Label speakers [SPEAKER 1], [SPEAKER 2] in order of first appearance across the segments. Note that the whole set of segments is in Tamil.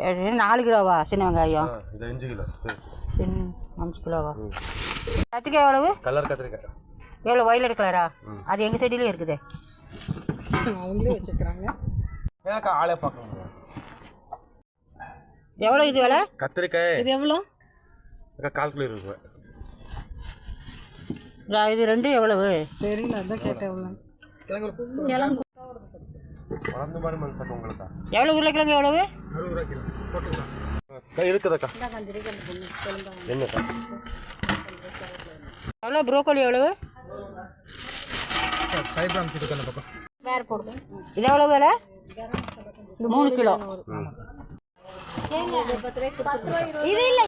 [SPEAKER 1] 4 கிலோவா சின்ன வெங்காயம்?
[SPEAKER 2] இது 5 கிலோ.
[SPEAKER 1] சின்ன 5 கிலோவா? கத்திரிக்காய் எவ்வளவு?
[SPEAKER 2] கலர் கத்திரிக்காய்
[SPEAKER 1] எவ்வளோ? வயலட் கலரா? அது எங்கள் செடியிலே இருக்குது.
[SPEAKER 3] அவங்களே வச்சுக்கிறாங்க.
[SPEAKER 2] ஏக்கா ஆளே பார்க்க முடியாது.
[SPEAKER 1] எவ்வளோ இது விலை?
[SPEAKER 2] கத்திரிக்காய்
[SPEAKER 3] இது எவ்வளோ?
[SPEAKER 2] அக்கா 4 கிலோ இருக்கு.
[SPEAKER 1] இது 2 எவ்வளவு?
[SPEAKER 3] தெரியல, அதான் கேட்டேன். எவ்வளோ
[SPEAKER 2] கிழங்கு வளர்ந்து மாதிரி மனசாக்க உங்களுக்கு
[SPEAKER 1] எவ்வளோ? உருளைக்கிழங்கு எவ்வளவு?
[SPEAKER 2] 60 ரூபா கிலோ போட்டுக்கலாம். இருக்குதாக்கா. என்னக்கா
[SPEAKER 1] எவ்வளோ? ப்ரோக்கோலி எவ்வளவு?
[SPEAKER 3] வேறு போடுங்க.
[SPEAKER 1] இது எவ்வளோ விலை? 3 கிலோ.
[SPEAKER 3] இது இல்லை.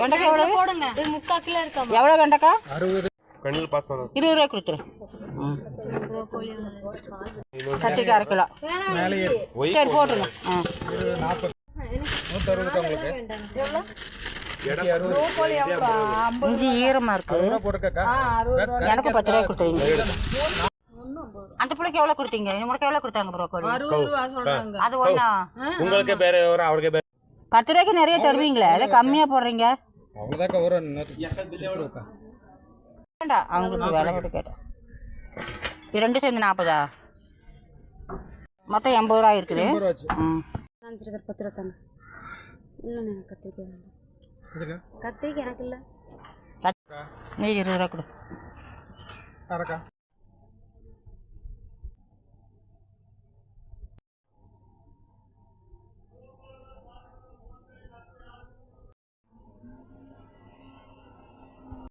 [SPEAKER 1] வெண்டைக்காய் எவ்வளவு?
[SPEAKER 3] போடுங்க. இது 3/4 கிலோ இருக்கா?
[SPEAKER 1] எவ்வளோ வெண்டைக்காய்?
[SPEAKER 2] 60. கண்ணில் பாஸ் வரும்.
[SPEAKER 1] 20 ரூபாய் கொடுத்துரு. கத்திரிக்காய் 1/2 கிலோ. சரி போட்டுருங்க. இஞ்சி ஈரமாக இருக்கு. எனக்கு 10 ரூபாய் கொடுத்துருங்க. அந்த பிள்ளைக்கு எவ்வளோ கொடுத்தீங்க? உங்களுக்கு எவ்வளோ கொடுத்தாங்க ப்ரோக்கோலி?
[SPEAKER 3] 60 ரூபா சொல்றாங்க.
[SPEAKER 1] அது ஒன்றா?
[SPEAKER 2] உங்களுக்கு பேர் அவருக்கு பேர்
[SPEAKER 1] 10 ரூபாய்க்கு நிறைய தருவீங்களே, அதை கம்மியாக போடுறீங்க.
[SPEAKER 4] அவ்வளோதாக்கா வரும்.
[SPEAKER 1] வேண்டாம், அவங்களுக்கு விலை போட்டு கேட்டேன். இது 2 சேர்ந்து 40. மொத்தம் 80 ரூபா இருக்குது.
[SPEAKER 3] 10 ரூபா தானே. இல்லை எனக்கு கத்திரிக்காய். கத்திரிக்காய் எனக்கு இல்லை.
[SPEAKER 1] மீதி 20 ரூபா கொடு.